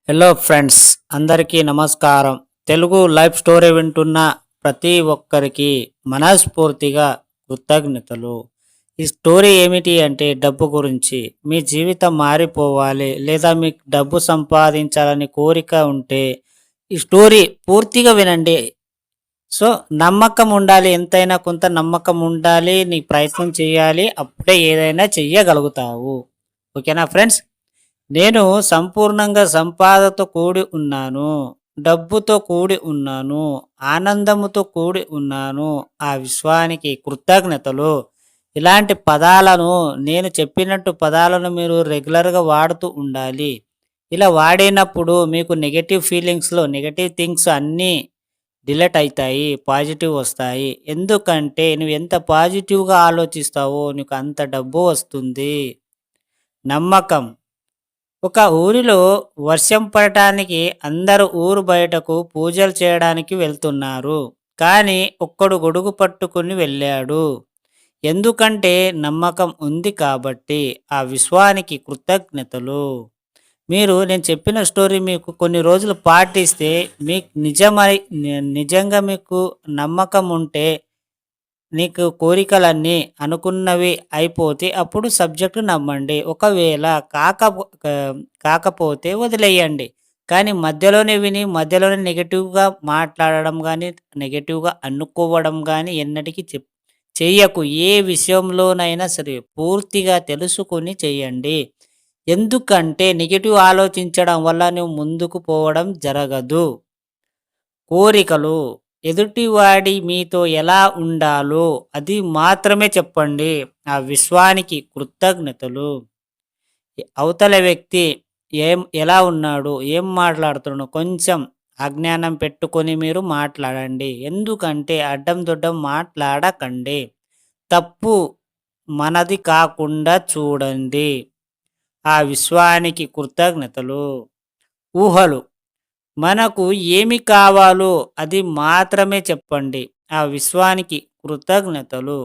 Hello friends, అందరికీ నమస్కారం. Telugu life story వింటున్న ప్రతి ఒక్కరికి మనస్ఫూర్తిగా కృతజ్ఞతలు. ఈ స్టోరీ ఏమిటి అంటే డబ్బు గురించి. మీ జీవితం మారిపోవాలి లేదా మీకు డబ్బు సంపాదించాలని కోరిక ఉంటే ఈ స్టోరీ పూర్తిగా వినండి. సో, నమ్మకం ఉండాలి. ఎంతైనా కొంత నమ్మకం ఉండాలి. నీ ప్రయత్నం చేయాలి. అప్పుడే ఏదైనా చెయ్యగలుగుతావు. ఓకేనా ఫ్రెండ్స్? నేను సంపూర్ణంగా సంపాదనతో కూడి ఉన్నాను. డబ్బుతో కూడి ఉన్నాను. ఆనందముతో కూడి ఉన్నాను. ఆ విశ్వానికి కృతజ్ఞతలు. ఇలాంటి పదాలను నేను చెప్పినట్టు పదాలను మీరు రెగ్యులర్‌గా వాడుతూ ఉండాలి. ఇలా వాడినప్పుడు మీకు నెగెటివ్ ఫీలింగ్స్‌లో నెగెటివ్ థింగ్స్ అన్నీ డిలీట్ అయితాయి. పాజిటివ్ వస్తాయి. ఎందుకంటే నువ్వు ఎంత పాజిటివ్‌గా ఆలోచిస్తావో నీకు అంత డబ్బు వస్తుంది. నమ్మకం. ఒక ఊరిలో వర్షం పడటానికి అందరూ ఊరు బయటకు పూజలు చేయడానికి వెళ్తున్నారు. కానీ ఒక్కడు గొడుగు పట్టుకుని వెళ్ళాడు. ఎందుకంటే నమ్మకం ఉంది కాబట్టి. ఆ విశ్వానికి కృతజ్ఞతలు. నేను చెప్పిన స్టోరీ మీకు కొన్ని రోజులు పాటిస్తే మీకు నిజంగా మీకు నమ్మకం ఉంటే నీకు కోరికలన్నీ అనుకున్నవి అయిపోతే అప్పుడు సబ్జెక్టు నమ్మండి. ఒకవేళ కాకపోతే వదిలేయండి. కానీ మధ్యలోనే విని మధ్యలోనే నెగెటివ్‌గా మాట్లాడడం గానీ, నెగెటివ్‌గా అనుకోవడం గానీ ఎన్నటికి చెయ్యకు. ఏ విషయంలోనైనా సరే పూర్తిగా తెలుసుకొని చేయండి. ఎందుకంటే నెగెటివ్ ఆలోచించడం వల్ల నువ్వు ముందుకు పోవడం జరగదు. కోరికలు. ఎదుటివాడి మీతో ఎలా ఉండాలో అది మాత్రమే చెప్పండి. ఆ విశ్వానికి కృతజ్ఞతలు. అవతల వ్యక్తి ఎలా ఉన్నాడు? ఏం మాట్లాడుతున్నాడో కొంచెం అజ్ఞానం పెట్టుకొని మీరు మాట్లాడండి. ఎందుకంటే అడ్డం దొడ్డం మాట్లాడకండి. తప్పు మనది కాకుండా చూడండి. ఆ విశ్వానికి కృతజ్ఞతలు. ఊహలు. మనకు ఏమి కావాలో అది మాత్రమే చెప్పండి. ఆ విశ్వానికి కృతజ్ఞతలు.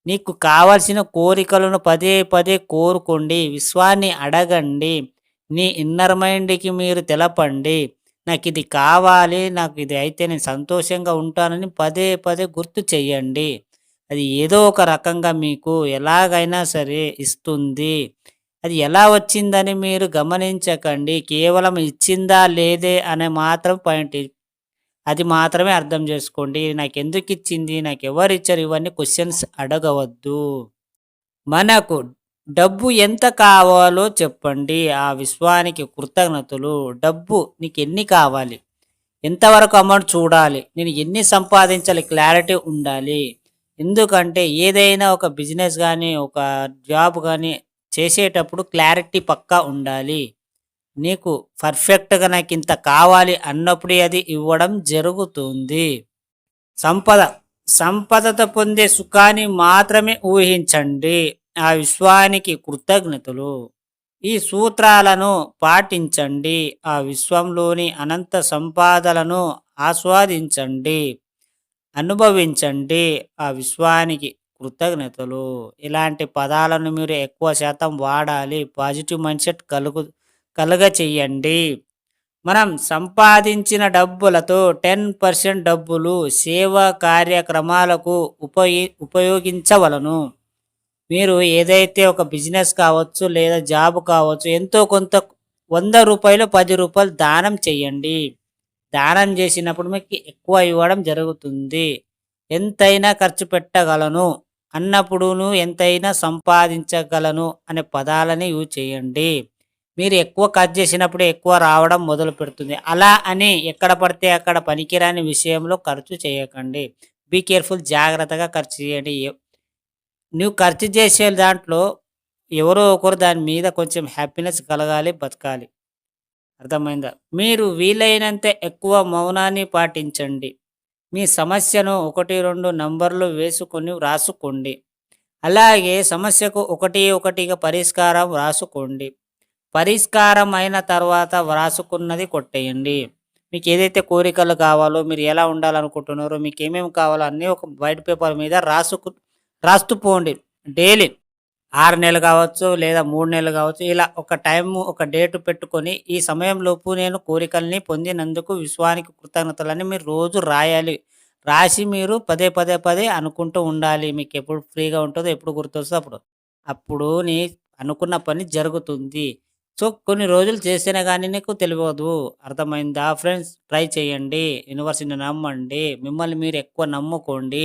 నీకు కావలసిన కోరికలను పదే పదే కోరుకోండి. విశ్వాన్ని అడగండి. నీ ఇన్నర్ మైండ్‌కి మీరు తెలపండి. నాకిది కావాలి. నాకు ఇది అయితే నేను సంతోషంగా ఉంటానని పదే పదే గుర్తు చెయ్యండి. అది ఏదో ఒక రకంగా మీకు ఎలాగైనా సరే ఇస్తుంది. అది ఎలా వచ్చిందని మీరు గమనించకండి. కేవలం ఇచ్చిందా లేదే అనే మాత్రం పాయింట్. అది మాత్రమే అర్థం చేసుకోండి. నాకెందుకిచ్చింది? నాకెవరిచ్చారు? ఇవన్నీ క్వెషన్స్ అడగవద్దు. మనకు డబ్బు ఎంత కావాలో చెప్పండి. ఆ విశ్వానికి కృతజ్ఞతలు. డబ్బు నీకెన్ని కావాలి? ఎంతవరకు అమౌంట్ చూడాలి? నేను ఎన్ని సంపాదించాలి? క్లారిటీ ఉండాలి. ఎందుకంటే ఏదైనా ఒక బిజినెస్ గానీ, ఒక జాబ్ గానీ చేసేటప్పుడు క్లారిటీ పక్కా ఉండాలి. నీకు పర్ఫెక్ట్‌గా నాకింత కావాలి అన్నప్పుడే అది ఇవ్వడం జరుగుతుంది. సంపద. సంపదత పొందే సుఖాన్ని మాత్రమే ఊహించండి. ఆ విశ్వానికి కృతజ్ఞతలు. ఈ సూత్రాలను పాటించండి. ఆ విశ్వంలోని అనంత సంపాదలను ఆస్వాదించండి. అనుభవించండి. ఆ విశ్వానికి కృతజ్ఞతలు. ఇలాంటి పదాలను మీరు ఎక్కువ శాతం వాడాలి. పాజిటివ్ మైండ్‌సెట్ కలుగ చెయ్యండి. మనం సంపాదించిన డబ్బులతో 10% డబ్బులు సేవా కార్యక్రమాలకు ఉపయోగించవలను. మీరు ఏదైతే ఒక బిజినెస్ కావచ్చు లేదా జాబ్ కావచ్చు ఎంతో కొంత రూ. 100, రూ. 10 దానం చేయండి. దానం చేసినప్పుడు మీకు ఎక్కువ ఇవ్వడం జరుగుతుంది. ఎంతైనా ఖర్చు పెట్టగలను అన్నప్పుడును ఎంతైనా సంపాదించగలను అనే పదాలని యూజ్ చేయండి. మీరు ఎక్కువ ఖర్చు చేసినప్పుడు ఎక్కువ రావడం మొదలు పెడుతుంది. అలా అని ఎక్కడ పడితే అక్కడ పనికిరాని విషయంలో ఖర్చు చేయకండి. Be careful. జాగ్రత్తగా ఖర్చు చేయండి. నువ్వు ఖర్చు చేసే దాంట్లో ఎవరో ఒకరు దాని మీద కొంచెం హ్యాపీనెస్ కలగాలి, బతకాలి. అర్థమైందా? మీరు వీలైనంత ఎక్కువ మౌనాన్ని పాటించండి. మీ సమస్యను 1, 2 నంబర్‌లు వేసుకొని వ్రాసుకోండి. అలాగే సమస్యకు ఒకటిగా పరిష్కారం వ్రాసుకోండి. పరిష్కారం అయిన తర్వాత వ్రాసుకున్నది కొట్టేయండి. మీకేదైతే కోరికలు కావాలో, మీరు ఎలా ఉండాలనుకుంటున్నారో, మీకేమేమి కావాలో అన్నీ ఒక వైట్ పేపర్ మీద రాస్తూ పోండి డైలీ. 6 నెలలు కావచ్చు, లేదా 3 నెలలు కావచ్చు. ఇలా ఒక టైము, ఒక డేట్ పెట్టుకొని, ఈ సమయంలోపు నేను కోరికల్ని పొందినందుకు విశ్వానికి కృతజ్ఞతలని మీరు రోజు రాయాలి. రాసి మీరు పదే, పదే, పదే అనుకుంటూ ఉండాలి. మీకెప్పుడు ఫ్రీగా ఉంటదో, ఎప్పుడు గుర్తొస్తదో అప్పుడు. అప్పుడు అనుకున్న పని జరుగుతుంది. సో, కొన్ని రోజులు చేస్తేనే గాని నీకు తెలవదు. అర్థమైందా ఫ్రెండ్స్? ట్రై చేయండి. యూనివర్స్‌ని నమ్మండి. మిమ్మల్ని మీరు ఎక్కువ నమ్ముకోండి.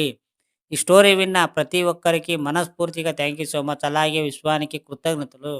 ఈ స్టోరీ విన్న ప్రతి ఒక్కరికి మనస్ఫూర్తిగా థాంక్ యూ సో మచ్. అలాగే విశ్వానికి కృతజ్ఞతలు.